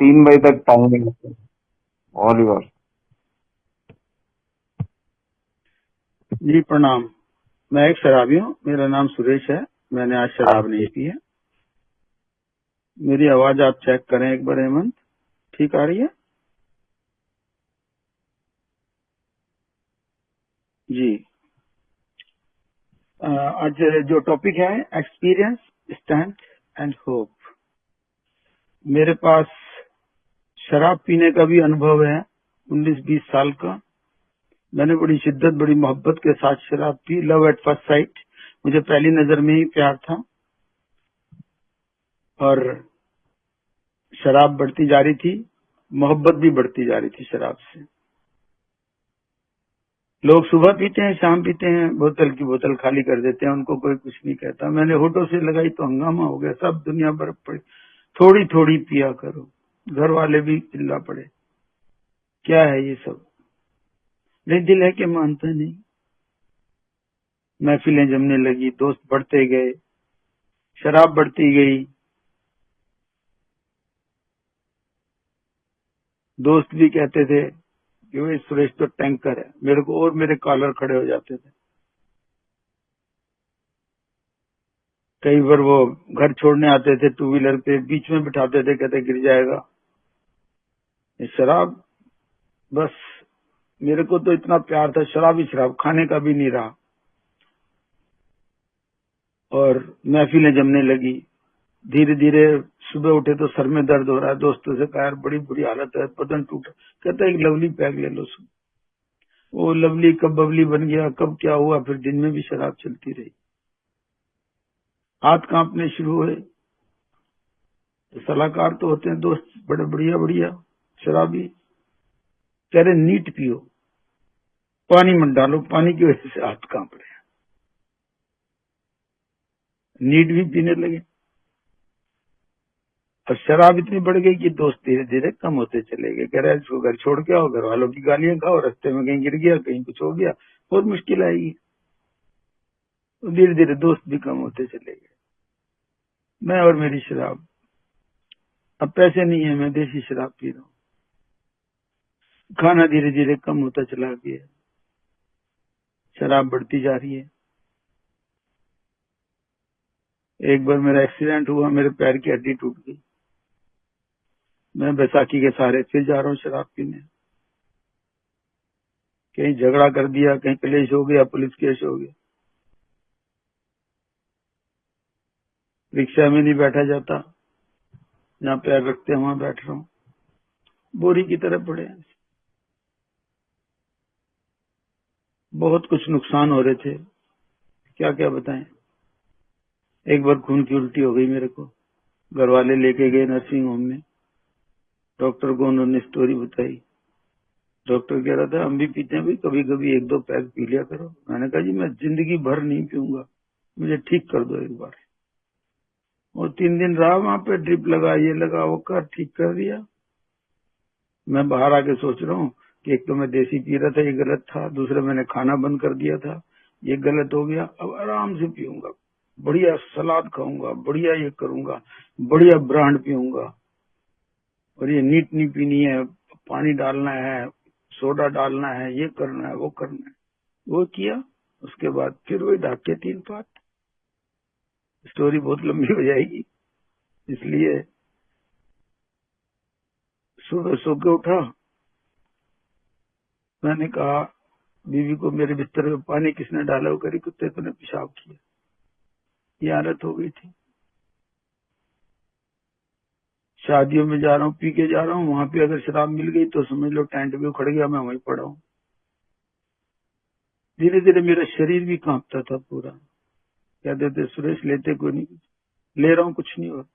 3 बजे तक टाइमिंग है वॉलीबॉल। जी प्रणाम। मैं एक शराबी हूँ, मेरा नाम सुरेश है। मैंने आज शराब नहीं पी है। मेरी आवाज आप चेक करें एक बार हेमंत, ठीक आ रही है? जी। आज जो टॉपिक है एक्सपीरियंस, स्ट्रेंथ एंड होप। मेरे पास शराब पीने का भी अनुभव है, 19-20 साल का। मैंने बड़ी शिद्दत, बड़ी मोहब्बत के साथ शराब P. Love at first sight, मुझे पहली नजर में ही प्यार था और शराब बढ़ती जा रही थी, मोहब्बत भी बढ़ती जा रही थी शराब से। लोग सुबह पीते हैं, शाम पीते हैं, बोतल की बोतल खाली कर देते हैं, उनको कोई कुछ नहीं कहता। मैंने होठों से लगाई तो हंगामा हो गया, सब दुनिया बर्फ पड़ी। थोड़ी थोड़ी पिया करो, घर वाले भी चिल्ला पड़े, क्या है ये सब। नहीं, दिल है कि मानता नहीं। महफिलें जमने लगी, दोस्त बढ़ते गए, शराब बढ़ती गई। दोस्त भी कहते थे कि वो सुरेश तो टैंकर है, मेरे को और मेरे कॉलर खड़े हो जाते थे। कई बार वो घर छोड़ने आते थे टू व्हीलर पे, बीच में बिठाते थे, कहते गिर जाएगा। ये शराब, बस मेरे को तो इतना प्यार था, शराब ही शराब, खाने का भी नहीं रहा। और महफिलें जमने लगी। धीरे धीरे सुबह उठे तो सर में दर्द हो रहा है, दोस्तों से कहा यार बड़ी बुरी हालत है, बदन टूटा। कहता एक लवली पैक ले लो। वो लवली कब बबली बन गया, कब क्या हुआ, फिर दिन में भी शराब चलती रही। हाथ कांपने शुरू हुए। तो सलाहकार तो होते हैं दोस्त बड़े बढ़िया बढ़िया शराबी, कह रहे नीट पियो, पानी मत डालो, पानी की वजह से हाथ कांप रहे हैं। नीट भी पीने लगे और शराब इतनी बढ़ गई कि दोस्त धीरे धीरे कम होते चले गए। कह रहे इसको घर छोड़ के आओ, घर वालों की गालियां खाओ, रास्ते में कहीं गिर गया, कहीं कुछ हो गया, बहुत मुश्किल आएगी। तो धीरे धीरे दोस्त भी कम होते चले गए। मैं और मेरी शराब। अब पैसे नहीं है, मैं देसी शराब पी रहा हूँ। खाना धीरे धीरे कम होता चला गया, शराब बढ़ती जा रही है। एक बार मेरा एक्सीडेंट हुआ, मेरे पैर की हड्डी टूट गई। मैं बैसाखी के सहारे फिर जा रहा हूँ शराब पीने। कहीं झगड़ा कर दिया, कहीं क्लेश हो गया, पुलिस केस हो गया। रिक्शा में नहीं बैठा जाता, जहाँ पैर रखते हैं वहां बैठ रहा हूँ, बोरी की तरह पड़े हैं। बहुत कुछ नुकसान हो रहे थे, क्या क्या बताएं। एक बार खून की उल्टी हो गई मेरे को, घर वाले लेके गए नर्सिंग होम में। डॉक्टर को उन्होंने स्टोरी बताई। डॉक्टर कह रहा था हम भी पीते हैं भाई, कभी कभी 1-2 पैक पी लिया करो। मैंने कहा जी मैं जिंदगी भर नहीं पीऊंगा, मुझे ठीक कर दो एक बार। और 3 दिन रहा वहां पे, ड्रिप लगा, ये लगा, वो कर, ठीक कर दिया। मैं बाहर आके सोच रहा हूँ कि एक तो मैं देसी पी रहा था, ये गलत था। दूसरा मैंने खाना बंद कर दिया था, ये गलत हो गया। अब आराम से पीऊंगा, बढ़िया सलाद खाऊंगा, बढ़िया ये करूंगा, बढ़िया ब्रांड पीऊंगा। और ये नीट नहीं पीनी है, पानी डालना है, सोडा डालना है, ये करना है, वो करना है। वो किया। उसके बाद फिर वही ढाके 3 पात। स्टोरी बहुत लंबी हो जाएगी, इसलिए सुबह सो के उठा। मैंने कहा बीवी को, मेरे बिस्तर में पानी किसने डाला? वो करी कुत्ते ने पेशाब किया। ये हालत हो गई थी। शादियों में जा रहा हूँ, पी के जा रहा हूँ, वहां पे अगर शराब मिल गई तो समझ लो टेंट भी उखड़ गया, मैं वहीं पड़ा हूँ। धीरे धीरे मेरा शरीर भी कांपता था पूरा। कहते थे सुरेश लेते कोई नहीं, ले रहा हूँ कुछ नहीं हो।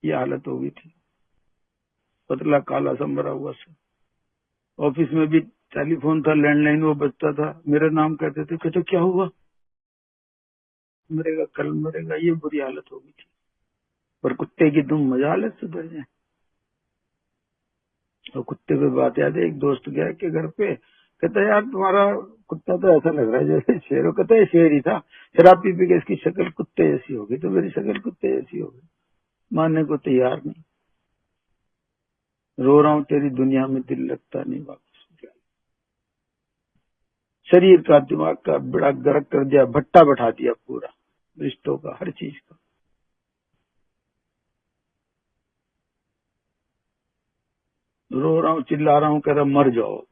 ये हालत हो गई थी, पतला काला सा मरा हुआ सा। ऑफिस में भी टेलीफोन था, लैंडलाइन, वो बजता था, मेरा नाम कहते थे, कहते क्या हुआ? मरेगा, कल मरेगा। ये बुरी हालत हो गई थी। पर कुत्ते की तुम मजाल है सुधर जाए। और कुत्ते पे बात याद है, एक दोस्त गया के घर पे, कहता है यार तुम्हारा कुत्ता तो ऐसा लग रहा है जैसे शेर हो। कहता है शेर ही था, शराब पी पी के इसकी शक्ल कुत्ते जैसी हो गई। तो मेरी शक्ल कुत्ते जैसी हो गई, मानने को तैयार नहीं। रो रहा हूं तेरी दुनिया में दिल लगता नहीं वापस गया। शरीर का दिमाग का बड़ा गर्क कर दिया, भट्टा बैठा दिया पूरा, रिश्तों का, हर चीज का। रो रहा हूं, चिल्ला रहा हूं, कह रहा मर जाओ,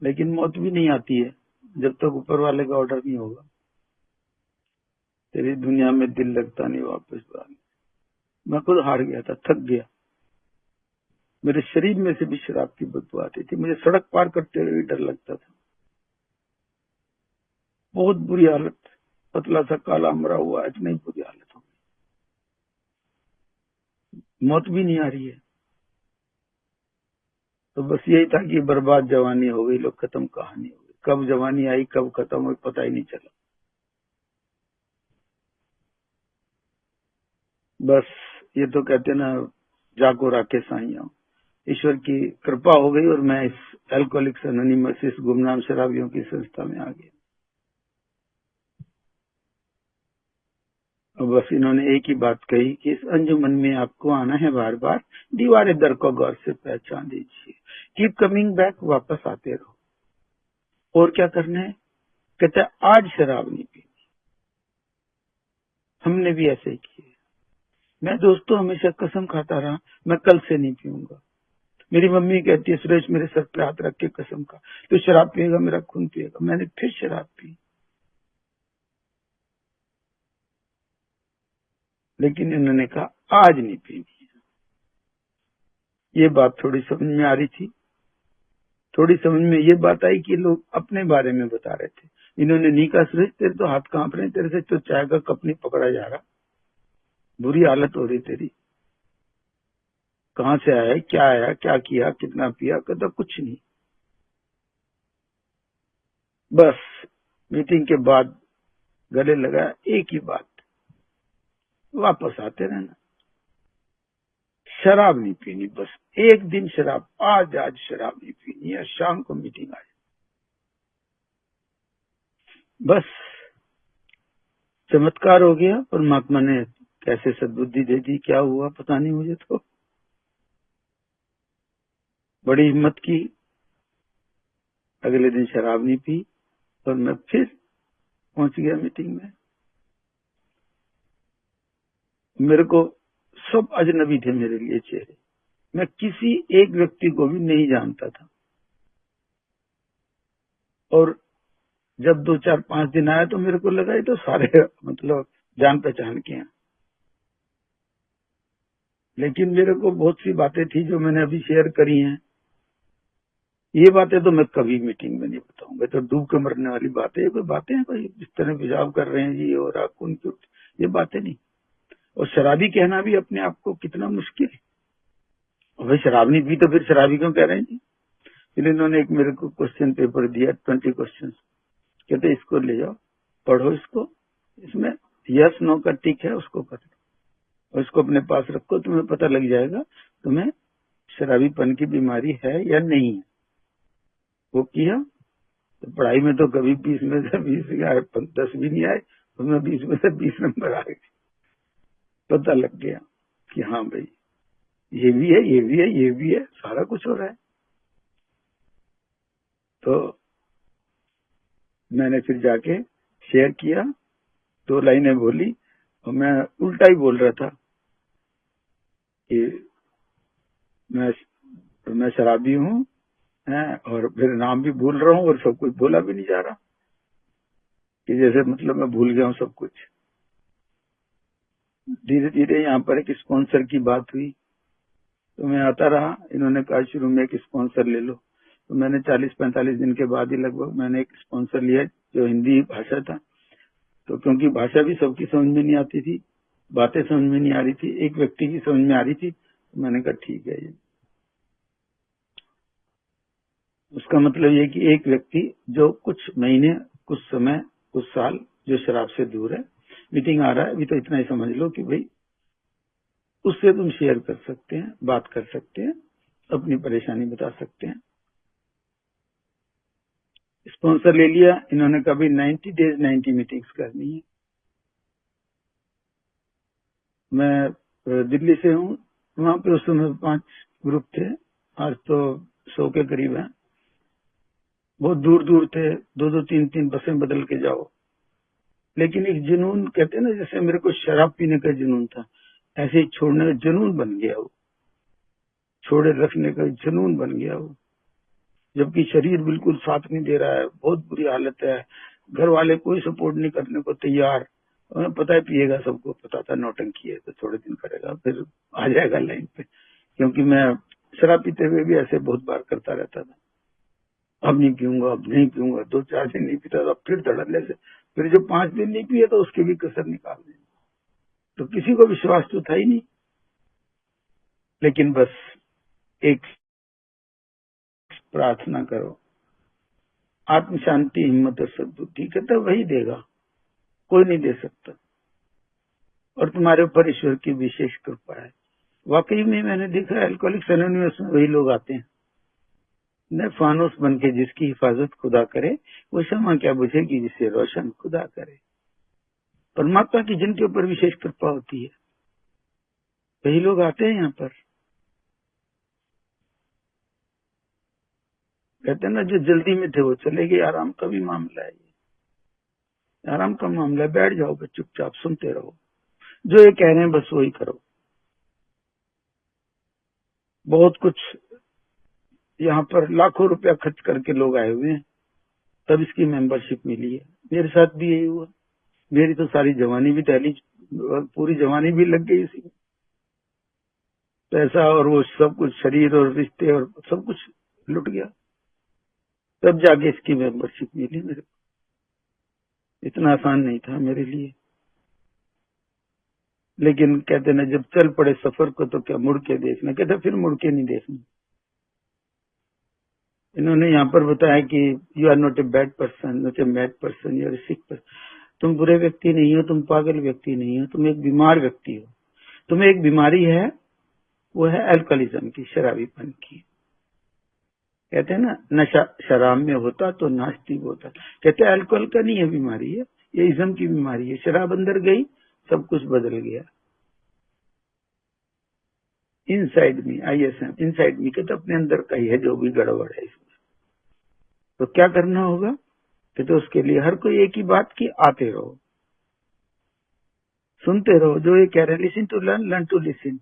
लेकिन मौत भी नहीं आती है जब तक ऊपर वाले का ऑर्डर नहीं होगा। तेरी दुनिया में दिल लगता नहीं वापस आने। मैं खुद हार गया था, थक गया। मेरे शरीर में से भी शराब की बदबू आती थी। मुझे सड़क पार करते हुए भी डर लगता था। बहुत बुरी हालत, पतला सा काला मरा हुआ, इतनी बुरी हालत हो गई, मौत भी नहीं आ रही है। तो बस यही था कि बर्बाद जवानी हो गई, लोग खत्म कहानी हो गई। कब जवानी आई कब खत्म हुई पता ही नहीं चला। बस ये तो कहते ना, जाको राके साइया, ईश्वर की कृपा हो गई और मैं इस एल्कोहलिक्स एनोनिमस, इस गुमनाम शराबियों की संस्था में आ गया। और बस इन्होंने एक ही बात कही कि इस अंजुमन में आपको आना है बार बार, दीवार दर को गौर से पहचान दीजिए, कीप कमिंग बैक, वापस आते रहो। और क्या करना है? कहते आज शराब नहीं पीनी। हमने भी ऐसे ही किए। मैं दोस्तों हमेशा कसम खाता रहा, मैं कल से नहीं पीऊंगा। मेरी मम्मी कहती है सुरेश मेरे सर पे हाथ रख के कसम खा, तो शराब पिएगा मेरा खून पिएगा। मैंने फिर शराब पी, लेकिन इन्होंने कहा आज नहीं पीनी। ये बात थोड़ी समझ में आ रही थी। थोड़ी समझ में ये बात आई कि लोग अपने बारे में बता रहे थे। इन्होंने नहीं कहा सुरेश तेरे तो हाथ कांप रहे, तेरे से तो चाय का कप नहीं पकड़ा जा रहा, बुरी हालत हो रही तेरी, कहाँ से आया, क्या आया, क्या किया, कितना पिया? कहता कुछ नहीं। बस मीटिंग के बाद गले लगा एक ही बात, वापस आते रहना, शराब नहीं पीनी। बस एक दिन शराब, आज शराब नहीं पीनी है, शाम को मीटिंग आ जाए। बस चमत्कार हो गया। परमात्मा ने कैसे सद्बुद्धि दे दी, क्या हुआ पता नहीं मुझे। तो बड़ी हिम्मत की, अगले दिन शराब नहीं पी और मैं फिर पहुंच गया मीटिंग में। मेरे को सब अजनबी थे मेरे लिए चेहरे, मैं किसी एक व्यक्ति को भी नहीं जानता था। और जब 2 4 5 दिन आया तो मेरे को लगा ये तो सारे मतलब जान पहचान के हैं। लेकिन मेरे को बहुत सी बातें थी जो मैंने अभी शेयर करी हैं। ये बातें तो मैं कभी मीटिंग में नहीं बताऊंगा, तो डूब के मरने वाली बातें। ये कोई बातें हैं, कोई इस तरह पेशाब कर रहे हैं जी और खून की, ये बातें नहीं। और शराबी कहना भी अपने आप को कितना मुश्किल है। और भाई शराब नहीं पी तो फिर शराबी क्यों कह रहे हैं जी? फिर इन्होंने एक मेरे को क्वेश्चन पेपर दिया, 20 क्वेश्चन, कहते इसको ले जाओ, पढ़ो इसको, इसमें यस नो का टिक है, उसको कर लो और इसको अपने पास रखो, तुम्हें पता लग जाएगा तुम्हें शराबीपन की बीमारी है या नहीं है। वो किया तो पढ़ाई में तो कभी 20 में से 20 आए, 10 भी नहीं आए, उसमें 20 में से 20 नंबर आ गए। पता लग गया कि हाँ भाई ये भी है, ये भी है, ये भी है, सारा कुछ हो रहा है। तो मैंने फिर जाके शेयर किया, 2 लाइनें बोली और मैं उल्टा ही बोल रहा था कि मैं शराबी हूँ और फिर नाम भी भूल रहा हूँ और सब कुछ बोला भी नहीं जा रहा, कि जैसे मतलब मैं भूल गया हूँ सब कुछ। धीरे धीरे यहाँ पर एक स्पॉन्सर की बात हुई तो मैं आता रहा। इन्होंने कहा शुरू में एक स्पॉन्सर ले लो, तो मैंने 40-45 दिन के बाद ही लगभग मैंने एक स्पॉन्सर लिया जो हिंदी भाषा था। तो क्योंकि भाषा भी सबकी समझ में नहीं आती थी, बातें समझ में नहीं आ रही थी, एक व्यक्ति की समझ में आ रही थी, तो मैंने कहा ठीक है। ये उसका मतलब ये कि एक व्यक्ति जो कुछ महीने, कुछ समय, कुछ साल जो शराब से दूर है, मीटिंग आ रहा है, अभी तो इतना ही समझ लो कि भाई उससे तुम शेयर कर सकते हैं, बात कर सकते हैं, अपनी परेशानी बता सकते हैं। स्पॉन्सर ले लिया इन्होंने, कभी 90 डेज 90 मीटिंग्स करनी है। मैं दिल्ली से हूँ, वहां पे उस समय ग्रुप थे, आज तो 100 के करीब हैं। बहुत दूर दूर थे, 2-2 3-3 बसें बदल के जाओ। लेकिन एक जुनून कहते हैं ना, जैसे मेरे को शराब पीने का जुनून था, ऐसे ही छोड़ने का जुनून बन गया वो, छोड़े रखने का जुनून बन गया वो। जबकि शरीर बिल्कुल साथ नहीं दे रहा है, बहुत बुरी हालत है, घर वाले कोई सपोर्ट नहीं करने को तैयार। उन्हें पता है पिएगा, सबको पता था नौटंकी है, तो थोड़े दिन करेगा फिर आ जाएगा लाइन पे। क्योंकि मैं शराब पीते हुए भी ऐसे बहुत बार करता रहता था, अब नहीं पीऊंगा, अब नहीं पीऊंगा, 2-4 दिन नहीं पीता था, फिर धड़ल्ले से, फिर जो 5 दिन नहीं पिए तो उसके भी कसर निकाल दें। तो किसी को विश्वास तो था ही नहीं। लेकिन बस एक प्रार्थना करो, आत्म शांति, हिम्मत और सद्बुद्धि, कहता वही देगा, कोई नहीं दे सकता। और तुम्हारे ऊपर ईश्वर की विशेष कृपा है। वाकई में मैंने देखा अल्कोहलिक्स एनोनिमस में वही लोग आते हैं, न फानूस बन के जिसकी हिफाजत खुदा करे, वो शमा क्या बुझेगी जिसे रोशन खुदा करे। परमात्मा की जिनके ऊपर विशेष कृपा होती है वही लोग आते हैं यहाँ पर। कहते हैं ना, जो जल्दी में थे वो चले गए। आराम का भी मामला है, ये आराम का मामला है। बैठ जाओ, बस चुपचाप सुनते रहो, जो ये कह रहे हैं बस वही करो। बहुत कुछ यहाँ पर लाखों रुपया खर्च करके लोग आए हुए हैं, तब इसकी मेंबरशिप मिली है। मेरे साथ भी यही हुआ। मेरी तो सारी जवानी भी टहली, पूरी जवानी भी लग गई इसी में। पैसा और वो सब कुछ, शरीर और रिश्ते और सब कुछ लुट गया, तब जाके इसकी मेंबरशिप मिली मेरे को। इतना आसान नहीं था मेरे लिए। लेकिन कहते ना, जब चल पड़े सफर को तो क्या मुड़ के देखना, कहते फिर मुड़ के नहीं देखना। इन्होंने यहाँ पर बताया कि you are not a bad person, not a mad person, you are a sick person. तुम बुरे व्यक्ति नहीं हो, तुम पागल व्यक्ति नहीं हो, तुम एक बीमार व्यक्ति हो। तुम्हें एक बीमारी है, वो है अल्कोहलिज्म की, शराबीपन की। कहते हैं ना, नशा शराब में होता तो नास्तिक होता। कहते हैं अल्कोहल का नहीं है बीमारी है, ये इज्म की बीमारी है। शराब अंदर गई, सब कुछ बदल गया। Inside me, ISM, inside me, कहते अपने अंदर का ही है जो भी गड़बड़ है इसमें। तो क्या करना होगा? कहते उसके लिए हर कोई एक ही बात की, आते रहो, सुनते रहो। जो ये कह रहे हैं, listen to learn, learn to listen.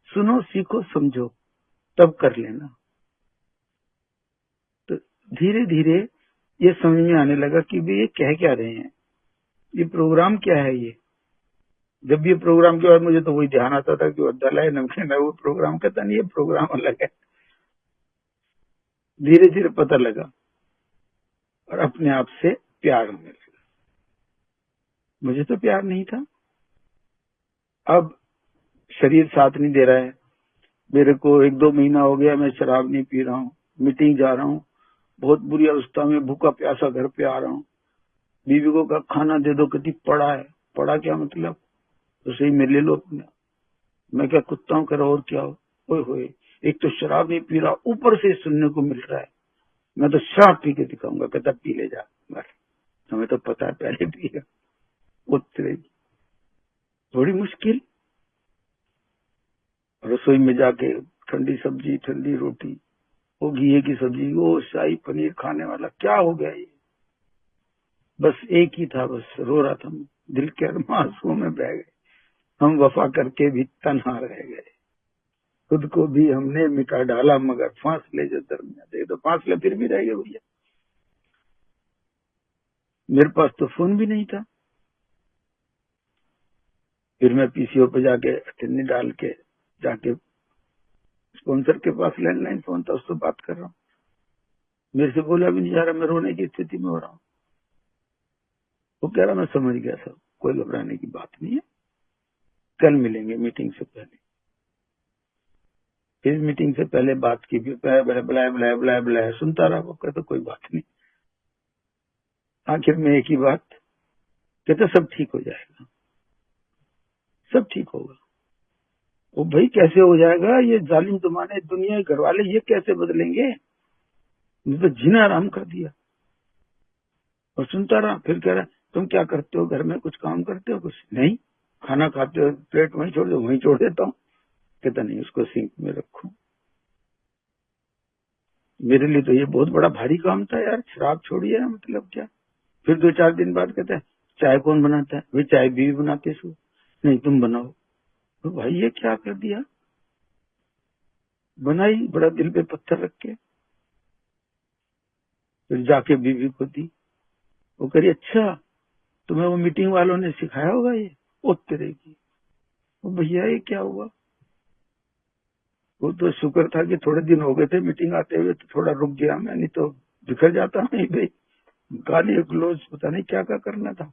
सुनो, सीखो, समझो, तब कर लेना। तो धीरे धीरे ये समझ में आने लगा कि भी ये कह क्या रहे हैं, ये प्रोग्राम क्या है। ये जब ये प्रोग्राम के बाद मुझे तो वही ध्यान आता था कि वो दलाई नमकीन है, वो प्रोग्राम कहता नहीं, ये प्रोग्राम अलग है। धीरे धीरे पता लगा और अपने आप से प्यार होने लगा। मुझे तो प्यार नहीं था। अब शरीर साथ नहीं दे रहा है मेरे को। 1-2 महीना हो गया मैं शराब नहीं पी रहा हूँ, मीटिंग जा रहा हूँ, बहुत बुरी अवस्था में भूखा प्यासा घर पे आ रहा हूँ। बीवी को कहा खाना दे दो, कहती पड़ा है। पड़ा क्या मतलब? तो सही में ले लो अपना। मैं क्या कुत्ता हूँ? कह रहा और क्या हो? ओए होए, एक तो शराब नहीं पी रहा, ऊपर से सुनने को मिल रहा है मैं तो शराब पी के दिखाऊंगा। कहता पी ले जा, बस हमें तो पता है पहले पिएगा। उतरेगी थोड़ी मुश्किल, रसोई में जाके ठंडी सब्जी, ठंडी रोटी, वो घी की सब्जी, वो शाही पनीर खाने वाला। क्या हो गया ये? बस एक ही था, बस रो रहा था मैं। दिल के आंसुओं में बह गए। हम वफा करके भी तन्हा रह गए, खुद को भी हमने मिटा डाला, मगर फासले जो दरमियान थे, तो फासले फिर भी रह गए भैया। मेरे पास तो फोन भी नहीं था। फिर मैं PCO पे जाके अटेंडी डाल के जाके स्पॉन्सर के पास लैंडलाइन फोन था, उससे बात कर रहा हूँ। मेरे से बोला भी नहीं जा रहा, मैं रोने की स्थिति में हो रहा हूँ। वो कह रहा मैं समझ गया सब, कोई घबराने की बात नहीं है, कल मिलेंगे मीटिंग से पहले। फिर मीटिंग से पहले बात की, फिर बुलाया बुलाया बुलाया बुलाया, सुनता रहा। वो कहता कोई बात नहीं। आखिर में एक ही बात कहता, सब ठीक हो जाएगा, सब ठीक होगा। वो भाई कैसे हो जाएगा? ये जालिम जमाने, दुनिया के घर वाले ये कैसे बदलेंगे? मुझे तो जीना आराम कर दिया। और सुनता रहा। फिर कह रहा तुम क्या करते हो घर में, कुछ काम करते हो? कुछ नहीं। खाना खाते हो, प्लेट वहीं छोड़ दो, वहीं छोड़ देता हूँ। कहता नहीं, उसको सिंक में रखो। मेरे लिए तो ये बहुत बड़ा भारी काम था यार, शराब छोड़िए मतलब क्या। फिर 2-4 दिन बाद कहता है चाय कौन बनाता है? वे चाय बीवी बनाते सो, नहीं तुम बनाओ। तो भाई ये क्या कर दिया, बनाई बड़ा दिल पे पत्थर रख के, फिर जाके बीवी को दी। वो कह रही अच्छा तुम्हें वो मीटिंग वालों ने सिखाया होगा ये, ओ तेरे की। वो भैया ये क्या हुआ? वो तो शुक्र था कि थोड़े दिन हो गए थे मीटिंग आते हुए, तो थोड़ा रुक गया मैं, नहीं तो बिखर जाता नहीं भाई, गाली ग्लोज पता नहीं क्या क्या करना था।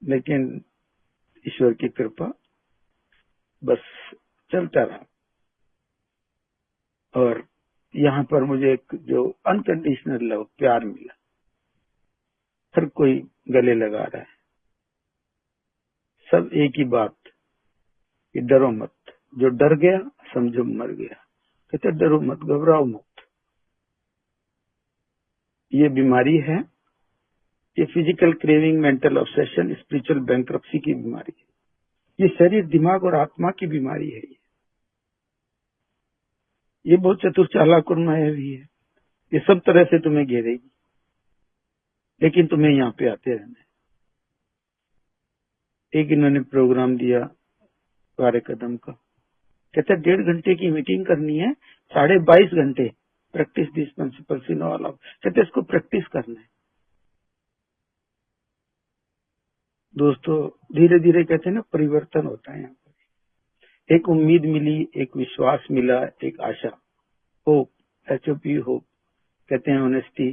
लेकिन ईश्वर की कृपा, बस चलता रहा। और यहाँ पर मुझे एक जो अनकंडीशनल लव, प्यार मिला। हर कोई गले लगा रहा है, सब एक ही बात कि डरो मत, जो डर गया समझो मर गया। कहते डरो मत, घबराओ मत, ये बीमारी है, ये physical craving, mental obsession, spiritual bankruptcy की बीमारी है। ये शरीर, दिमाग और आत्मा की बीमारी है। ये बहुत चतुर चालाक और मायावी है, ये सब तरह से तुम्हें घेरेगी, लेकिन तुम्हें यहाँ पे आते रहना है। एक इन्होंने प्रोग्राम दिया कार्य कदम का, कहते 1.5 घंटे की मीटिंग करनी है, 22.5 घंटे practice this principles in all of, कहते इसको प्रैक्टिस करना है। दोस्तों धीरे धीरे कहते हैं ना परिवर्तन होता है यहाँ पर। एक उम्मीद मिली, एक विश्वास मिला, एक आशा, होप, HOP होप। कहते हैं ऑनेस्टी,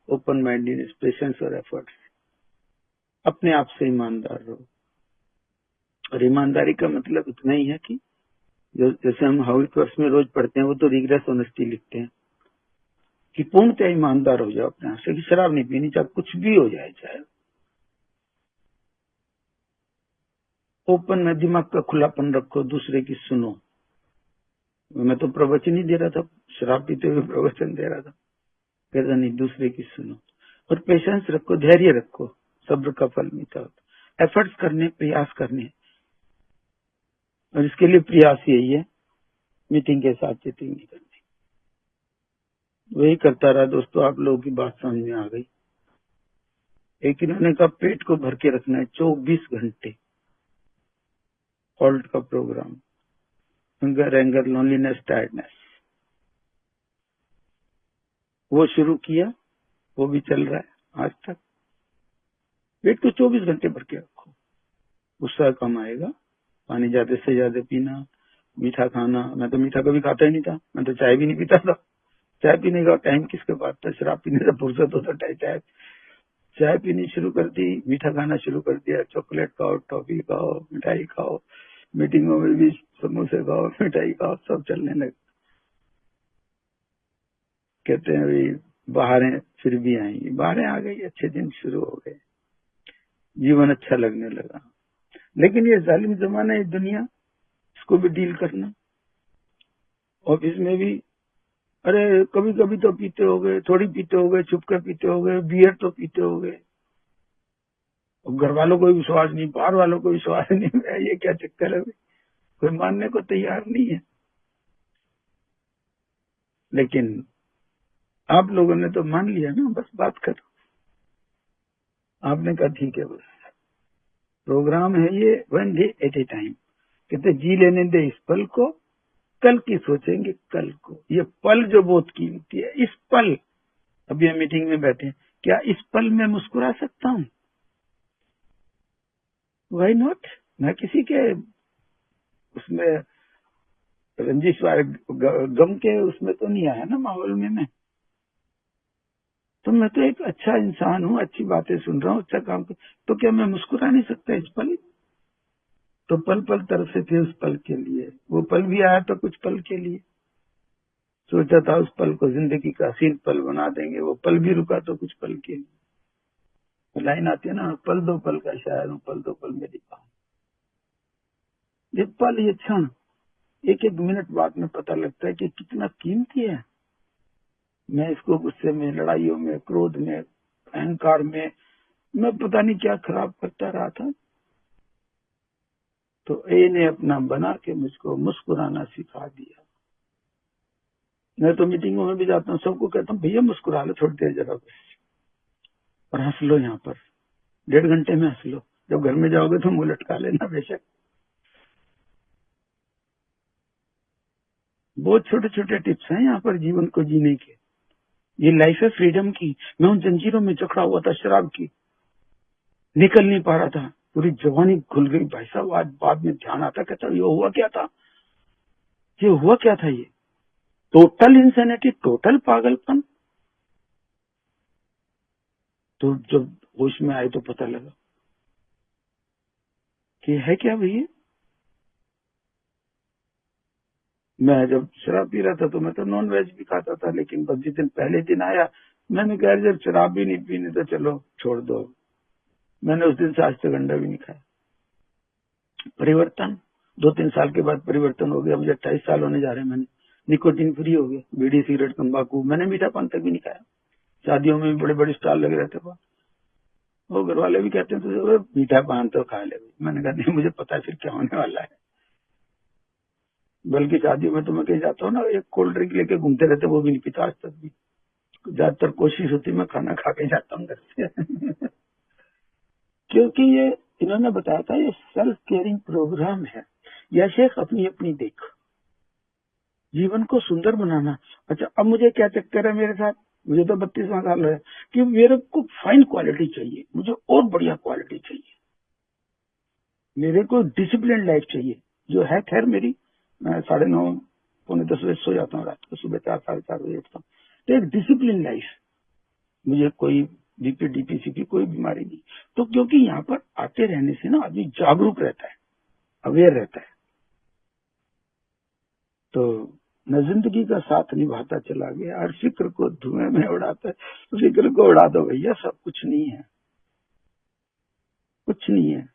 ओपन माइंडेडनेस, पेशेंस और एफर्ट्स। अपने आप से ईमानदार रहो। और ईमानदारी का मतलब इतना ही है कि जैसे हम हाउस कोर्स में रोज पढ़ते हैं, वो तो रिग्रेस ऑनेस्टी लिखते हैं कि पूर्णतः ईमानदार हो जाओ अपने आप से, कि शराब नहीं पीनी, चाहे कुछ भी हो जाए, चाहे ओपन में दिमाग का खुलापन रखो, दूसरे की सुनो। मैं तो प्रवचन ही दे रहा था, शराब पीते हुए प्रवचन दे रहा था, कहता नहीं दूसरे की सुनो। और पेशेंस रखो, धैर्य रखो, सब्र का फल मीठा होता। एफर्ट्स करने, प्रयास करने, और इसके लिए प्रयास यही है, मीटिंग के साथ चीटिंग नहीं करनी। वही करता रहा दोस्तों, आप लोगों की बात समझ में आ गई। एक इन्होंने कहा पेट को भर के रखना है 24 घंटे, हॉल्ट का programme, hunger, anger, loneliness, tiredness, वो शुरू किया, वो भी चल रहा है आज तक। पेट को 24 घंटे भर के रखो, गुस्सा कम आएगा, पानी ज्यादा से ज्यादा पीना, मीठा खाना। मैं तो मीठा कभी खाता ही नहीं था, मैं तो चाय भी नहीं पीता था। चाय पीने का टाइम किसके पास था, शराब पीने से फुर्सत होता था। चाय पीनी शुरू कर दी, मीठा खाना शुरू कर दिया, चॉकलेट खाओ, टॉफी खाओ, मिठाई खाओ, मीटिंगों में भी समोसे खाओ, मिठाई खाओ, सब चलने लगे। कहते हैं भाई बाहरें फिर भी आएंगी, बाहरें आ गई, अच्छे दिन शुरू हो गए, जीवन अच्छा लगने लगा। लेकिन ये जालिम जमाना है, दुनिया, इसको भी डील करना। ऑफिस में भी अरे कभी कभी तो पीते हो गए, थोड़ी पीते हो गए, छुप कर पीते हो गए, बियर तो पीते हो गए। घर वालों को विश्वास नहीं, बाहर वालों को विश्वास नहीं है, ये क्या चक्कर है? कोई मानने को तैयार नहीं है। लेकिन आप लोगों ने तो मान लिया ना, बस बात करो। आपने कहा ठीक है, बस प्रोग्राम है ये, 1 डे एट ए टाइम। कहते जी लेने दे इस पल को, कल की सोचेंगे कल को। ये पल जो बहुत कीमती है, इस पल, अभी हम मीटिंग में बैठे हैं, क्या इस पल में मुस्कुरा सकता हूँ? Why not? मैं किसी के उसमें रंजिश वाले गम के उसमें तो नहीं आया ना माहौल में मैं। तो मैं तो एक अच्छा इंसान हूँ, अच्छी बातें सुन रहा हूँ, अच्छा काम कर, तो क्या मैं मुस्कुरा नहीं सकता इस पल? तो पल पल तरसे थे उस पल के लिए, वो पल भी आया तो कुछ पल के लिए। सोचा था उस पल को जिंदगी का हसीन पल बना देंगे, वो पल भी रुका तो कुछ पल के लिए। लाइन आती है ना, पल दो पल का शायर हूँ, पल दो पल मेरी पाऊँ। ये पल, ये क्षण, एक एक मिनट बाद में पता लगता है कि कितना कीमती है। मैं इसको गुस्से में, लड़ाइयों में, क्रोध में, अहंकार में, मैं पता नहीं क्या खराब करता रहा था। तो ए ने अपना बना के मुझको मुस्कुराना सिखा दिया। मैं तो मीटिंगों में भी जाता हूँ, सबको कहता हूँ भैया मुस्कुरा लो थोड़ी देर जरा और हंस लो, यहाँ पर 1.5 घंटे में हंस लो, जब घर में जाओगे तो मुंह लटका लेना बेशक। बहुत छोटे छोटे टिप्स हैं यहाँ पर जीवन को जीने के। ये लाइफ है फ्रीडम की। मैं उन जंजीरों में जकड़ा हुआ था शराब की, निकल नहीं पा रहा था, पूरी जवानी खुल गई भाई साहब। आज बाद में ध्यान आता, कहता ये हुआ क्या था, ये हुआ क्या था, ये टोटल इंसैनिटी, टोटल पागलपन। तो जब होश में आए तो पता लगा कि है क्या भैया। मैं जब शराब पी रहा था तो मैं तो नॉन वेज भी खाता था, लेकिन बस जिस दिन पहले दिन आया मैंने कहा जब शराब भी नहीं पीनी तो चलो छोड़ दो। मैंने उस दिन से आज तक अंडा भी नहीं खाया। परिवर्तन 2-3 साल के बाद परिवर्तन हो गया। मुझे 28 साल होने जा रहे हैं। मैंने निकोटीन फ्री हो गया, बीड़ी सिगरेट तंबाकू, मैंने मीठा पान तक भी नहीं खाया। शादियों में भी बड़े बड़े स्टॉल लगे रहते थे, वो घर वाले भी कहते हैं तो मीठा पान तो खा ले। मैंने कहा नहीं, मुझे पता है फिर क्या होने वाला है। बल्कि शादियों में तो मैं कहीं जाता हूँ ना, एक कोल्ड ड्रिंक लेके घूमते रहते, वो भी नहीं पीता आज तक भी। ज्यादातर कोशिश होती है मैं खाना खा के जाता हूँ घर से क्योंकि ये इन्होंने बताया था ये सेल्फ केयरिंग प्रोग्राम है। यह शेख अपनी अपनी देख, जीवन को सुंदर बनाना। अच्छा, अब मुझे क्या चक्कर है मेरे साथ, मुझे तो 32वां साल है कि मेरे को फाइन क्वालिटी चाहिए, मुझे और बढ़िया क्वालिटी चाहिए, मेरे को डिसिप्लिन लाइफ चाहिए जो है। खैर मेरी, मैं 9:30 पौने 10 बजे सो जाता हूँ रात को, सुबह 4 साढ़े 4 बजे उठता हूँ। तो एक डिसिप्लिन लाइफ, मुझे कोई बीपी डीपीसी की कोई बीमारी नहीं। तो क्योंकि यहाँ पर आते रहने से ना आदमी जागरूक रहता है, अवेयर रहता है। तो मैं जिंदगी का साथ निभाता चला गया, हर फिक्र को धुएं में उड़ाता है। फिक्र को उड़ा दो भैया, सब कुछ नहीं है, कुछ नहीं है।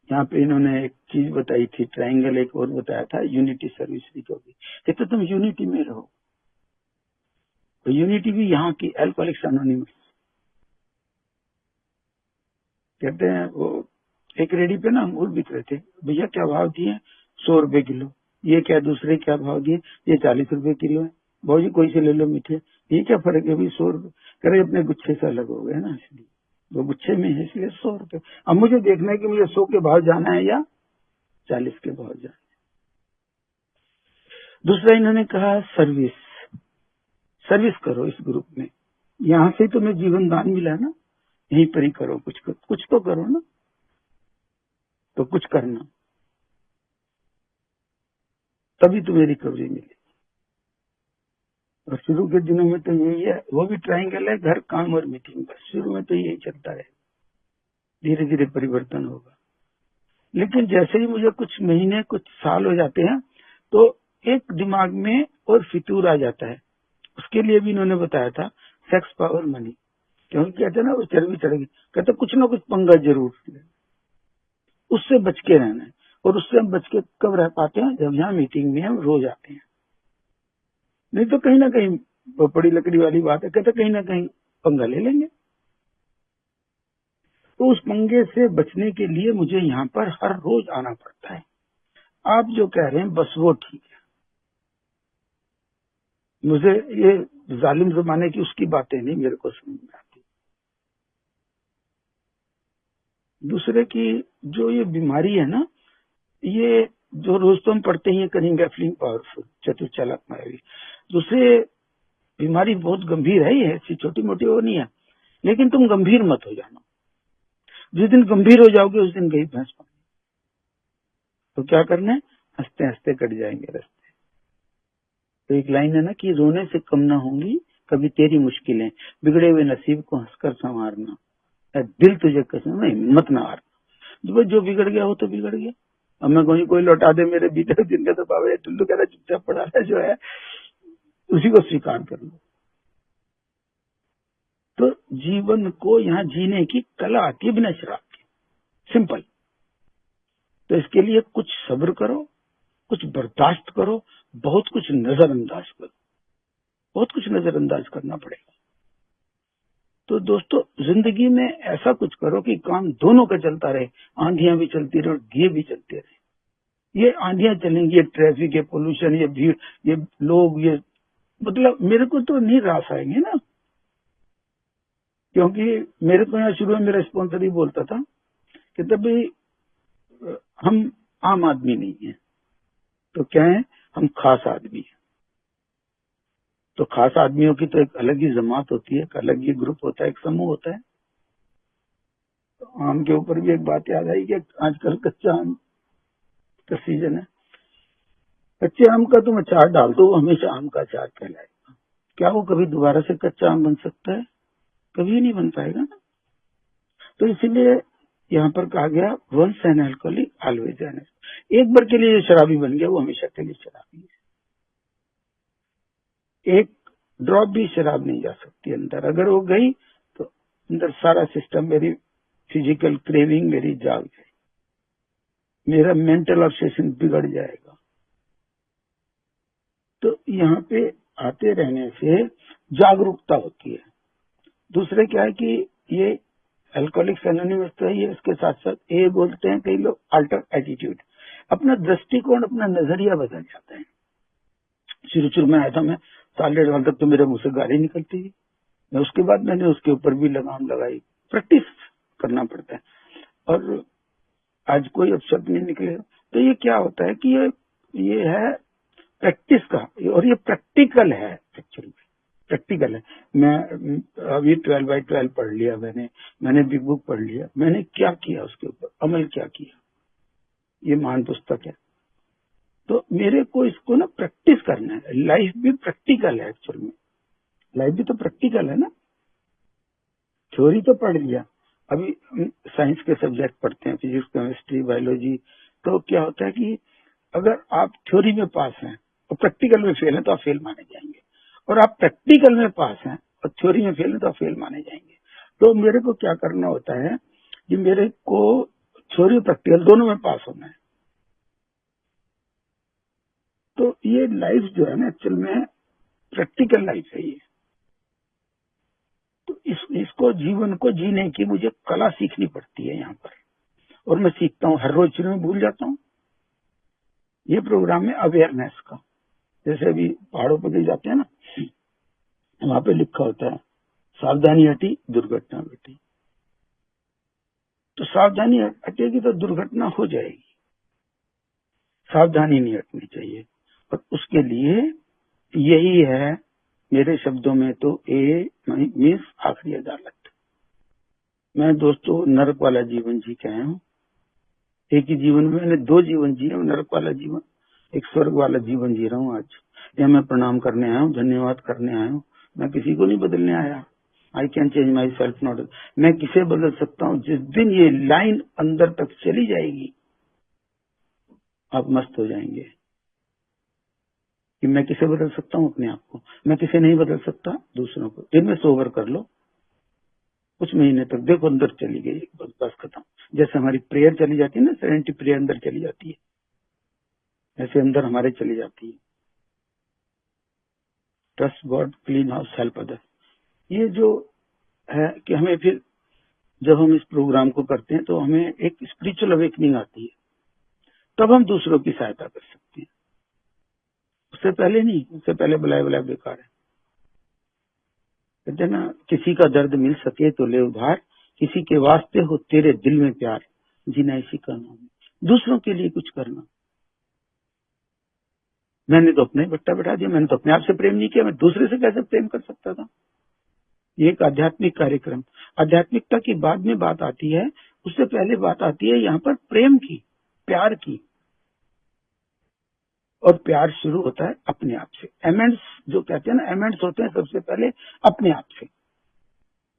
यहाँ पे इन्होंने एक चीज बताई थी, ट्रायंगल, एक और बताया था यूनिटी सर्विस रिकवरी। कहते तुम यूनिटी में रहो, तो यूनिटी भी यहाँ की एल्कोहलिक्स अनोनिमस। कहते हैं वो एक रेडी पे ना अंगूर बिक रहे थे, भैया क्या भाव दिए, 100 रुपए किलो। ये क्या, दूसरे क्या भाव दिए, ये 40 रुपए किलो है। भाजी कोई से ले लो मीठे, ये क्या फर्क है भाई, 100 रुपए। कह रहे अपने गुच्छे से अलग हो गए ना, इसलिए वो गुच्छे में है इसलिए 100 रुपए। अब मुझे देखना है कि मुझे 100 के भाव जाना है या 40 के भाव जाना है। दूसरा इन्होंने कहा सर्विस, सर्विस करो इस ग्रुप में, यहाँ से तुम्हें जीवन दान मिला ना, यहीं पर ही करो, कुछ तो करो ना, तो कुछ करना, तभी तुम्हें रिकवरी मिलेगी। और शुरू के दिनों में तो यही है, वो भी ट्रायंगल है, घर काम और मीटिंग, बस शुरू में तो यही चलता है, धीरे धीरे परिवर्तन होगा। लेकिन जैसे ही मुझे कुछ महीने कुछ साल हो जाते हैं तो एक दिमाग में और फितूर आ जाता है। उसके लिए भी इन्होंने बताया था सेक्स पावर मनी, क्योंकि कहते हैं ना वो चर्बी चढ़ेगी, कहते कुछ ना कुछ पंगा जरूर ले, उससे बच के रहना है। और उससे हम बच के कब रह पाते हैं, जब यहाँ मीटिंग में हम रोज आते हैं। नहीं तो कहीं ना कहीं वो बड़ी लकड़ी वाली बात है, कहते कहीं ना कहीं पंगा ले लेंगे। तो उस पंगे से बचने के लिए मुझे यहाँ पर हर रोज आना पड़ता है। आप जो कह रहे हैं बस वो ठीक है, मुझे ये जालिम जमाने की उसकी बातें नहीं मेरे को समझ में आती। दूसरे की जो ये बीमारी है ना, ये जो रोज तो हम पढ़ते ही करेंगे फीलिंग पावरफुल, चतुर चालाक मायावी। दूसरे बीमारी बहुत गंभीर है, ये ऐसी छोटी मोटी वो नहीं है, लेकिन तुम गंभीर मत हो जाना। जिस दिन गंभीर हो जाओगे उस दिन गई भैंस पानी। तो क्या करना है, हंसते हंसते कट जाएंगे रास्ते। तो एक लाइन है ना कि रोने से कम ना होंगी कभी तेरी मुश्किलें, बिगड़े हुए नसीब को हंसकर संवारना, दिल तुझे कसम में हिम्मत ना हारना। जो बिगड़ गया हो तो बिगड़ गया, अब मैं कोई लौटा दे मेरे बीते दिन का, तो बाबा टुल्लू कह रहा चुपचाप पड़ा है, जो है उसी को स्वीकार कर लो। तो जीवन को यहाँ जीने की कला आती है बिना शराब के, सिंपल। तो इसके लिए कुछ सब्र करो, कुछ बर्दाश्त करो, बहुत कुछ नजरअंदाज करो, बहुत कुछ नजरअंदाज करना पड़ेगा। तो दोस्तों जिंदगी में ऐसा कुछ करो कि काम दोनों का चलता रहे, आंधियां भी चलती रहे और दिए भी चलते रहे। ये आंधियां चलेंगी, ये ट्रैफिक, ये पोल्यूशन, ये भीड़, ये लोग, ये मतलब मेरे को तो नहीं रास आएंगे ना, क्योंकि मेरे को यहाँ शुरू में मेरा स्पॉन्सर ही बोलता था कि तब भी हम आम आदमी नहीं है, तो क्या है, हम खास आदमी है। तो खास आदमियों की तो एक अलग ही जमात होती है, एक अलग ही ग्रुप होता है, एक समूह होता है। तो आम के ऊपर भी एक बात याद आई कि आजकल कच्चा आम का सीजन है। कच्चे आम का तुम अचार डाल दो, वो हमेशा आम का अचार कहलाएगा। क्या वो कभी दोबारा से कच्चा आम बन सकता है? कभी नहीं बन पाएगा ना। तो इसीलिए यहाँ पर कहा गया once an alcoholic always an. एक बार के लिए जो शराबी बन गया वो हमेशा के लिए शराबी है। एक ड्रॉप भी शराब नहीं जा सकती अंदर, अगर वो गई तो अंदर सारा सिस्टम, मेरी फिजिकल क्रेविंग मेरी जाग जाए, मेरा मेंटल ऑब्सेशन बिगड़ जाएगा। तो यहाँ पे आते रहने से जागरूकता होती है। दूसरे क्या है कि ये अल्कोहलिक्स एनोनिमस तो है, ये इसके साथ साथ ये बोलते हैं कई लोग अल्टर एटीट्यूड, अपना दृष्टिकोण, अपना नजरिया बदल जाता है। शुरू में आया था मैं, साल 1.5 साल तक तो मेरे मुंह से गाली निकलती थी, मैं उसके बाद मैंने उसके ऊपर भी लगाम लगाई, प्रैक्टिस करना पड़ता है, और आज कोई अपशब्द नहीं निकलेगा। तो ये क्या होता है कि ये है प्रैक्टिस का, और ये प्रैक्टिकल है, एक्चुअली प्रैक्टिकल है। मैं अभी 12/12 पढ़ लिया मैंने बिग बुक पढ़ लिया, मैंने क्या किया, उसके ऊपर अमल क्या किया, ये महान पुस्तक है। तो मेरे को इसको ना प्रैक्टिस करना है। लाइफ भी प्रैक्टिकल है, एक्चुअल में लाइफ भी तो प्रैक्टिकल है ना। थ्योरी तो पढ़ लिया, अभी साइंस के सब्जेक्ट पढ़ते हैं, फिजिक्स, केमिस्ट्री, बायोलॉजी। तो क्या होता है कि अगर आप थ्योरी में पास हैं और प्रैक्टिकल में फेल हैं तो आप फेल माने जाएंगे, और आप प्रैक्टिकल में पास हैं और थ्योरी में फेल हैं तो आप फेल माने जाएंगे। तो मेरे को क्या करना होता है कि मेरे को थ्योरी और प्रैक्टिकल दोनों में पास होना है। तो ये लाइफ जो है ना, एक्चुअल में प्रैक्टिकल लाइफ है ये। तो इसको जीवन को जीने की मुझे कला सीखनी पड़ती है यहाँ पर, और मैं सीखता हूँ, हर रोज शुरू में भूल जाता हूँ। ये प्रोग्राम है अवेयरनेस का। जैसे अभी पहाड़ों पर कहीं जाते हैं ना, वहां पे लिखा होता है सावधानी हटी दुर्घटना घटी। तो सावधानी हटेगी तो दुर्घटना हो जाएगी, सावधानी नहीं हटनी चाहिए। और उसके लिए यही है, मेरे शब्दों में तो ए मीन्स आखिरी अदालत। मैं दोस्तों नरक वाला जीवन जी के आया हूँ। एक ही जीवन में मैंने 2 जीवन जिए, नरक वाला जीवन, एक स्वर्ग वाला जीवन जी रहा हूँ आज। या मैं प्रणाम करने आया हूँ, धन्यवाद करने आया हूँ। मैं किसी को नहीं बदलने आया। I can change my self not. मैं किसे बदल सकता हूँ? जिस दिन ये लाइन अंदर तक चली जाएगी आप मस्त हो जाएंगे कि मैं किसे बदल सकता हूँ, अपने आप को। मैं किसे नहीं बदल सकता, दूसरों को। दिन में सोवर कर लो कुछ महीने तक, देखो अंदर चली गई, बस खत्म। जैसे हमारी प्रेयर चली जाती है ना, सेरेनिटी प्रेयर अंदर चली जाती है, ऐसे अंदर हमारे चली जाती है। Trust God, clean house, help other. ये जो है कि हमें फिर जब हम इस प्रोग्राम को करते हैं तो हमें एक स्पिरिचुअल अवेकनिंग आती है, तब हम दूसरों की सहायता कर सकते हैं। उससे पहले नहीं, उससे पहले बुलाए बुलाए बेकार है। कहते ना, किसी का दर्द मिल सके तो ले उधार, किसी के वास्ते हो तेरे दिल में प्यार, जीना इसी का नाम है। दूसरों के लिए कुछ करना। मैंने तो अपने बट्टा बैठा दिया, मैंने तो अपने आप से प्रेम नहीं किया, मैं दूसरे से कैसे प्रेम कर सकता था? ये एक आध्यात्मिक कार्यक्रम। आध्यात्मिकता की बाद में बात आती है, उससे पहले बात आती है यहाँ पर प्रेम की, प्यार की। और प्यार शुरू होता है अपने आप से। एमेंड्स जो कहते हैं ना, एमेंड्स होते हैं सबसे पहले अपने आप से।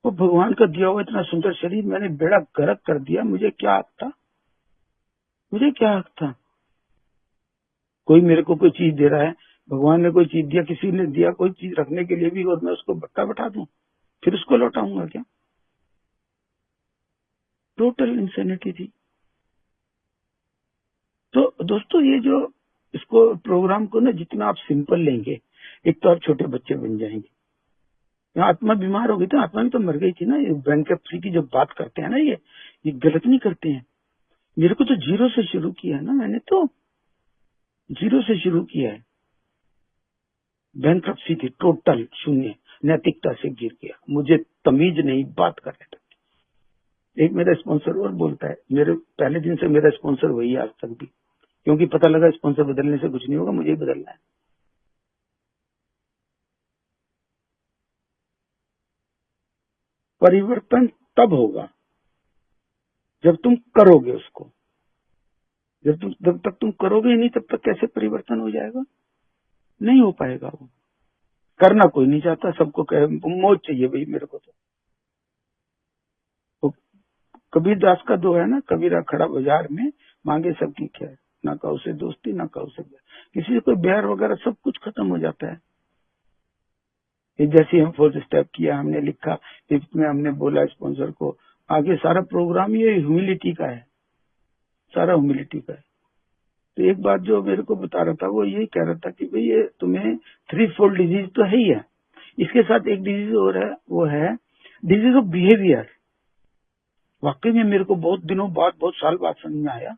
वो भगवान का दिया हुआ इतना सुंदर शरीर मैंने बेड़ा गर्क कर दिया, मुझे क्या हक था? मुझे क्या हक था? कोई मेरे को कोई चीज दे रहा है, भगवान ने कोई चीज दिया, किसी ने दिया कोई चीज रखने के लिए भी, और मैं उसको बट्टा बैठा दूं, फिर उसको लौटाऊंगा क्या? टोटल इंसेनिटी थी। तो दोस्तों ये जो इसको प्रोग्राम को ना जितना आप सिंपल लेंगे, एक तो आप छोटे बच्चे बन जाएंगे। यहाँ आत्मा बीमार हो गई थी, आत्मा भी तो मर गई थी ना। ये बैंक्रप्सी की जब बात करते हैं ना, ये गलत नहीं करते हैं। मेरे को तो 0 से शुरू किया है ना, मैंने तो 0 से शुरू किया है। बैंक्रप्सी थी, टोटल शून्य, नैतिकता से गिर गया, मुझे तमीज नहीं बात करने लगी। एक मेरा स्पॉन्सर और बोलता है, मेरे पहले दिन से मेरा स्पॉन्सर वही है आज तक भी, क्योंकि पता लगा स्पॉन्सर बदलने से कुछ नहीं होगा, मुझे ही बदलना है। परिवर्तन तब होगा जब तुम करोगे उसको। जब तक तुम करोगे ही नहीं, तब तक कैसे परिवर्तन हो जाएगा? नहीं हो पाएगा। वो करना कोई नहीं चाहता, सबको मौज चाहिए भाई मेरे को। तो कबीर दास का दो है ना, कबीरा खड़ा बाजार में, मांगे सबकी खैर, ना का उसे दोस्ती ना का उसे बैर। किसी से कोई बैर वगैरह सब कुछ खत्म हो जाता है। जैसे हम 4th स्टेप किया, हमने लिखा, 5th में हमने बोला स्पॉन्सर को, आगे सारा प्रोग्राम ये ह्यूमिलिटी का है, सारा ह्यूमिलिटी का है। तो एक बात जो मेरे को बता रहा था, वो यही कह रहा था कि भाई ये तुम्हें 3 डिजीज तो है ही है, इसके साथ एक डिजीज और है, वो है डिजीज ऑफ बिहेवियर। वाकई में मेरे को बहुत दिनों बाद, बहुत साल बाद समझ में आया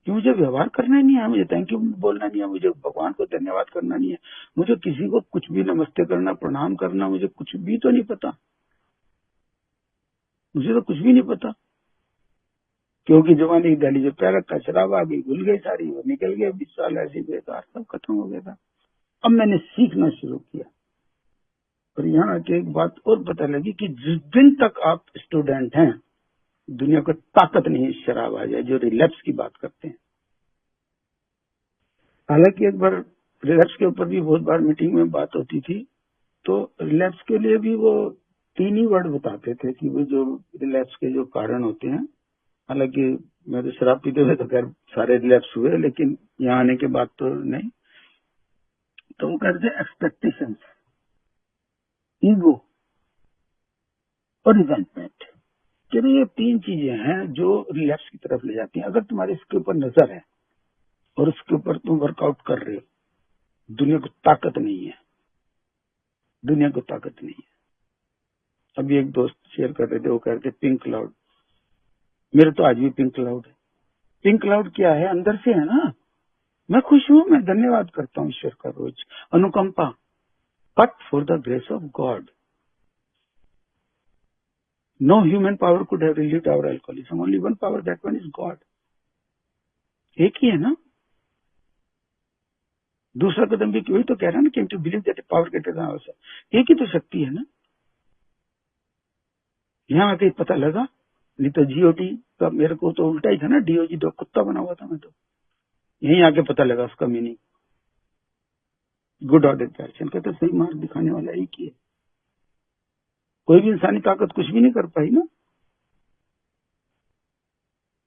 कि मुझे व्यवहार करना ही नहीं है, मुझे थैंक यू बोलना नहीं है, मुझे भगवान को धन्यवाद करना नहीं है, मुझे किसी को कुछ भी नमस्ते करना, प्रणाम करना, मुझे कुछ भी तो नहीं पता, मुझे तो कुछ भी नहीं पता। क्योंकि जवानी की दहली जो पैर रखा, शराब आ गई, भूल गई सारी, वो निकल गया, 20 साल ऐसी बेकार, सब खत्म हो गया था। अब मैंने सीखना शुरू किया, और यहाँ आके एक बात और पता लगी कि जिस दिन तक आप स्टूडेंट हैं, दुनिया को ताकत नहीं शराब आ जाए, जो रिलैप्स की बात करते हैं। हालांकि एक बार रिलैप्स के ऊपर भी बहुत बार मीटिंग में बात होती थी, तो रिलैप्स के लिए भी वो 3 ही वर्ड बताते थे कि वो जो रिलैप्स के जो कारण होते हैं। हालांकि मैं तो शराब पीते हुए तो खैर सारे रिलैप्स हुए, लेकिन यहाँ आने के बाद तो नहीं। तो वो कहते थे एक्सपेक्टेशंस, ईगो और रिजेंटमेंट। कि ये 3 चीजें हैं जो रिलैप्स की तरफ ले जाती हैं। अगर तुम्हारे इसके ऊपर नजर है और उसके ऊपर तुम वर्कआउट कर रहे हो, दुनिया को ताकत नहीं है, दुनिया को ताकत नहीं है। अभी एक दोस्त शेयर कर रहे थे, वो कह रहे थे पिंक क्लाउड, मेरे तो आज भी पिंक क्लाउड है। पिंक क्लाउड क्या है? अंदर से है ना, मैं खुश हूं, मैं धन्यवाद करता हूँ ईश्वर का रोज, अनुकंपा। But for the grace of God, no human power could have relieved our alcoholism, only one power, that one is God. एक ही है ना। दूसरा कदम भी वही तो कह रहा है ना, कि to believe that power greater than ourself, एक ही तो शक्ति है ना। यहाँ आके पता लगा, नहीं तो जीओटी का मेरे को तो उल्टा ही था ना, डीओजी तो कुत्ता बना हुआ था मैं तो। यहीं आके पता लगा उसका मीनिंग, गुड ऑर्डर एक्शन का तो सही मार्ग दिखाने वाला एक ही है। कोई भी इंसानी ताकत कुछ भी नहीं कर पाई ना।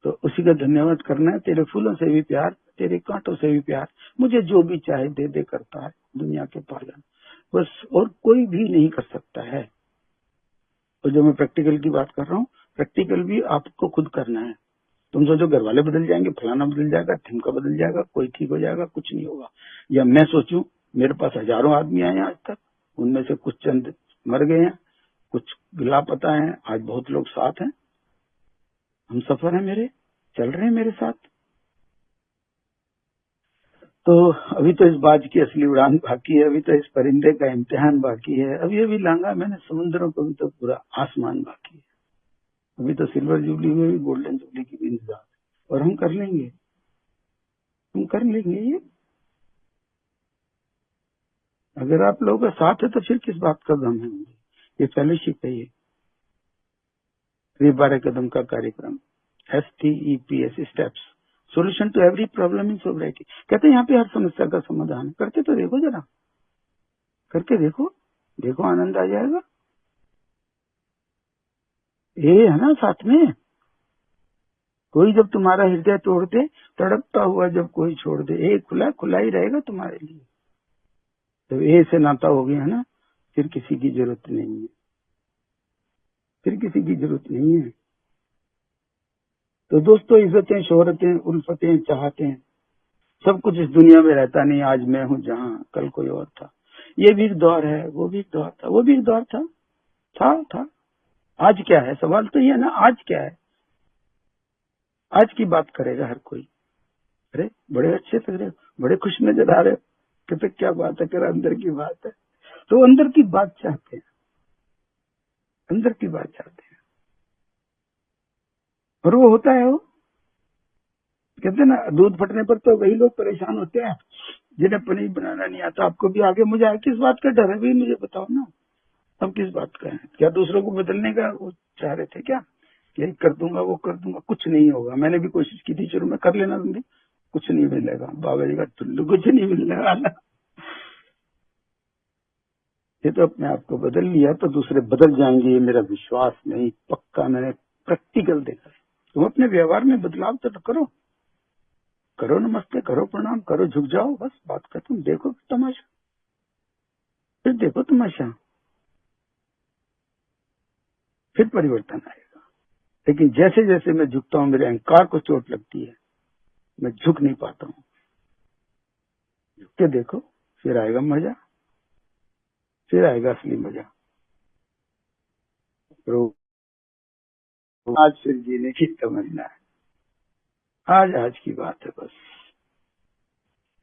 तो उसी का धन्यवाद करना है। तेरे फूलों से भी प्यार, तेरे कांटों से भी प्यार, मुझे जो भी चाहे दे दे करता है दुनिया के पालन, बस और कोई भी नहीं कर सकता है। और जो मैं प्रैक्टिकल की बात कर रहा हूँ, प्रैक्टिकल भी आपको खुद करना है। तुम सोचो घर वाले बदल जाएंगे, फलाना बदल जाएगा, ठिमका बदल जाएगा, कोई ठीक हो जाएगा, कुछ नहीं होगा। या मैं सोचूं, मेरे पास हजारों आदमी आए हैं आज तक, उनमें से कुछ चंद मर गए हैं, कुछ लापता हैं, आज बहुत लोग साथ हैं, हम सफर हैं, मेरे चल रहे हैं मेरे साथ। तो अभी तो इस बाज की असली उड़ान बाकी है, अभी तो इस परिंदे का इम्तिहान बाकी है, अभी अभी लांगा मैंने समुद्रों को, भी तो पूरा आसमान बाकी है। अभी तो सिल्वर जुबली में भी गोल्डन जुबली की भी इंतजार है, और हम कर लेंगे, हम कर लेंगे ये। अगर आप लोगों का साथ है तो फिर किस बात का गम है मुझे। ये फेलोशिप है, ये 12 कदम का कार्यक्रम, STEPS, steps, solution to every problem in sobriety. कहते हैं यहाँ पे हर समस्या का समाधान है। करके तो देखो, जरा करके देखो, देखो आनंद आ जाएगा। ये है ना साथ में, कोई जब तुम्हारा हृदय तोड़ दे, तड़पता हुआ जब कोई छोड़ दे, ये खुला खुला ही रहेगा तुम्हारे लिए। तो ये से नाता हो गया ना, फिर किसी की जरूरत नहीं है, फिर किसी की जरूरत नहीं है। तो दोस्तों, इज्जतें, शोहरतें, उल्फतें, चाहते, सब कुछ इस दुनिया में रहता नहीं। आज मैं हूँ जहाँ, कल कोई और था। ये भी एक दौर है, वो भी एक दौर था, वो भी एक दौर था। आज क्या है? सवाल तो ये है ना, आज क्या है? आज की बात करेगा हर कोई। अरे बड़े अच्छे लग रहे हो, बड़े खुश नजर आ रहे हो, कहते क्या बात है, कर अंदर की बात है। तो अंदर की बात चाहते हैं, अंदर की बात चाहते हैं, और वो होता है। वो कहते हैं ना, दूध फटने पर तो वही लोग परेशान होते हैं जिन्हें पनीर बनाना नहीं आता। आपको भी आगे मुझे किस बात का डर है भाई, मुझे बताओ ना। हम किस बात का है? क्या दूसरों को बदलने का वो चाह रहे थे क्या? यही कर दूंगा, वो कर दूंगा, कुछ नहीं होगा। मैंने भी कोशिश की थी शुरू में, कर लेना तुम भी, कुछ नहीं मिलेगा। बाबा जी का टुल्लू, कुछ नहीं मिलने वाला। ये तो अपने आप को बदल लिया तो दूसरे बदल जाएंगे, ये मेरा विश्वास नहीं, पक्का मैंने प्रैक्टिकल देखा है। तुम अपने व्यवहार में बदलाव तो करो, करो नमस्ते, करो प्रणाम, करो झुक जाओ, बस बात खत्म। देखो तमाशा, फिर देखो तमाशा, फिर परिवर्तन आएगा। लेकिन जैसे जैसे मैं झुकता हूँ मेरे अहंकार को चोट लगती है, मैं झुक नहीं पाता हूँ। झुक के देखो, फिर आएगा मजा, फिर आएगा असली मजा। तो आज फिर जीने की तमन्ना है। आज आज की बात है बस,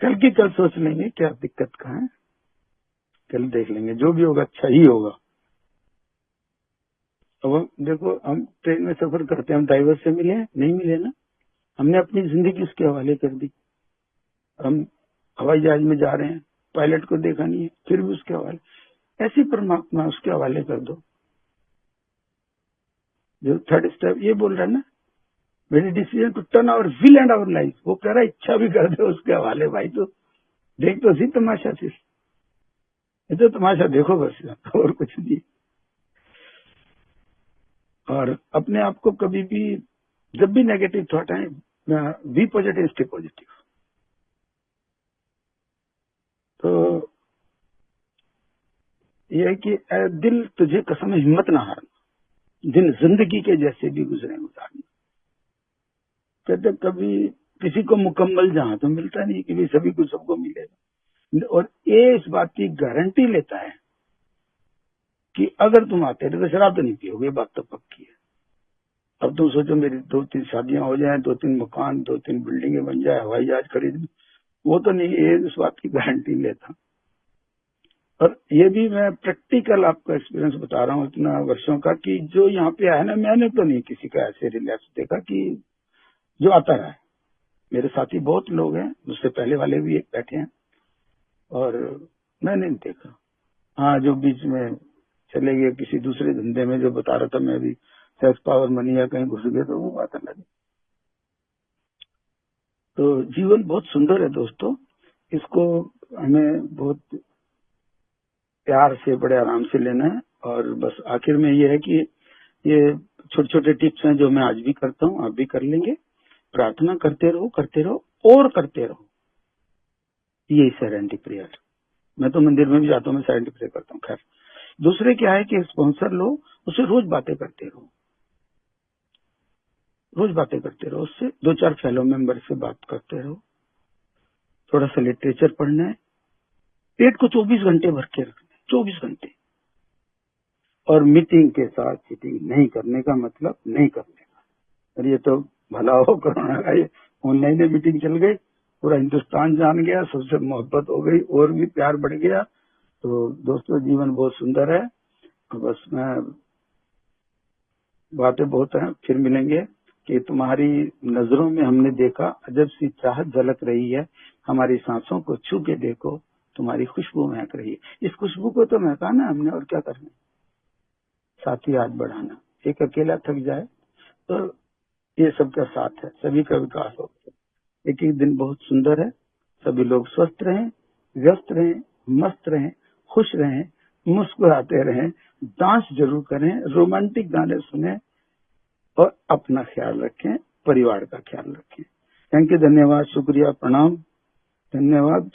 कल की कल सोच लेंगे, क्या दिक्कत कहाँ है, कल देख लेंगे, जो भी होगा अच्छा ही होगा। अब हम देखो, हम ट्रेन में सफर करते हैं, हम ड्राइवर से मिले नहीं मिले ना, हमने अपनी जिंदगी उसके हवाले कर दी। हम हवाई जहाज में जा रहे हैं, पायलट को देखा नहीं है, फिर भी उसके हवाले। ऐसी परमात्मा उसके हवाले कर दो। जो थर्ड स्टेप ये बोल रहा है ना, मेरी decision to turn our will and our life, वो कह रहा है इच्छा भी कर दो उसके हवाले। भाई तो देख तो सी तमाशा, सिर्फ ये तो तमाशा देखो बस, और कुछ नहीं। और अपने आप को कभी भी, जब भी नेगेटिव थॉट आए, बी पॉजिटिव, स्टे पॉजिटिव। तो ये है कि ए दिल तुझे कसम है, हिम्मत ना हारना, दिन जिंदगी के जैसे भी गुजरे गुजारना। कहते कभी किसी को मुकम्मल जहां तो मिलता नहीं कि भाई सभी को सबको मिलेगा, और ये इस बात की गारंटी लेता है कि अगर तुम आते रहे तो शराब तो नहीं पियोगे, बात तो पक्की है। अब तुम सोचो मेरी 2-3 शादियां हो जाए, 2-3 मकान, 2-3 बिल्डिंगें बन जाए, हवाई जहाज खरीद, वो तो नहीं, ये इस बात की गारंटी लेता। और ये भी मैं प्रैक्टिकल आपको एक्सपीरियंस बता रहा हूँ इतना वर्षों का, कि जो यहाँ पे आया ना, मैंने तो नहीं किसी का ऐसे रिलैक्स देखा कि जो आता रहा है। मेरे साथी बहुत लोग हैं, मुझसे पहले वाले भी एक बैठे हैं, और मैंने नहीं देखा। हाँ, जो बीच में चले गए किसी दूसरे धंधे में, जो बता रहा था मैं भी, सेक्स पावर मनी या कहीं घुस गए, तो वो बात अलग है। तो जीवन बहुत सुंदर है दोस्तों, इसको हमें बहुत प्यार से, बड़े आराम से लेना है। और बस आखिर में ये है कि ये छोटे छोटे टिप्स हैं जो मैं आज भी करता हूँ, आप भी कर लेंगे। प्रार्थना करते रहो, करते रहो और करते रहो, यही सेरेंटी प्रेयर। मैं तो मंदिर में भी जाता हूँ, मैं सेरेंटी प्रेयर करता हूँ। खैर, दूसरे क्या है कि स्पॉन्सर लो, उससे रोज बातें करते रहो, रोज बातें करते रहो, उससे 2-4 फेलो मेंबर से बात करते रहो, थोड़ा सा लिटरेचर पढ़ना है। पेट को 24 घंटे भर के रखना है, 24 घंटे। और मीटिंग के साथ चीटिंग नहीं करने का मतलब नहीं करने का। और ये तो भला हो कोरोना का, ये ऑनलाइन मीटिंग चल गई, पूरा हिंदुस्तान जान गया, सबसे मोहब्बत हो गई और भी प्यार बढ़ गया। तो दोस्तों, जीवन बहुत सुंदर है। बस मैं, बातें बहुत हैं, फिर मिलेंगे। कि तुम्हारी नजरों में हमने देखा अजब सी चाहत झलक रही है, हमारी सांसों को छू के देखो, तुम्हारी खुशबू महक रही है। इस खुशबू को तो महकाना हमने, और क्या करना, साथ ही हाथ बढ़ाना। एक अकेला थक जाए तो ये सबका साथ है, सभी का विकास होता है। एक एक दिन बहुत सुंदर है। सभी लोग स्वस्थ रहें, व्यस्त रहें, मस्त रहें, खुश रहें, मुस्कुराते रहें, डांस जरूर करें, रोमांटिक गाने सुने, और अपना ख्याल रखें, परिवार का ख्याल रखें। थैंक यू, धन्यवाद, शुक्रिया, प्रणाम, धन्यवाद।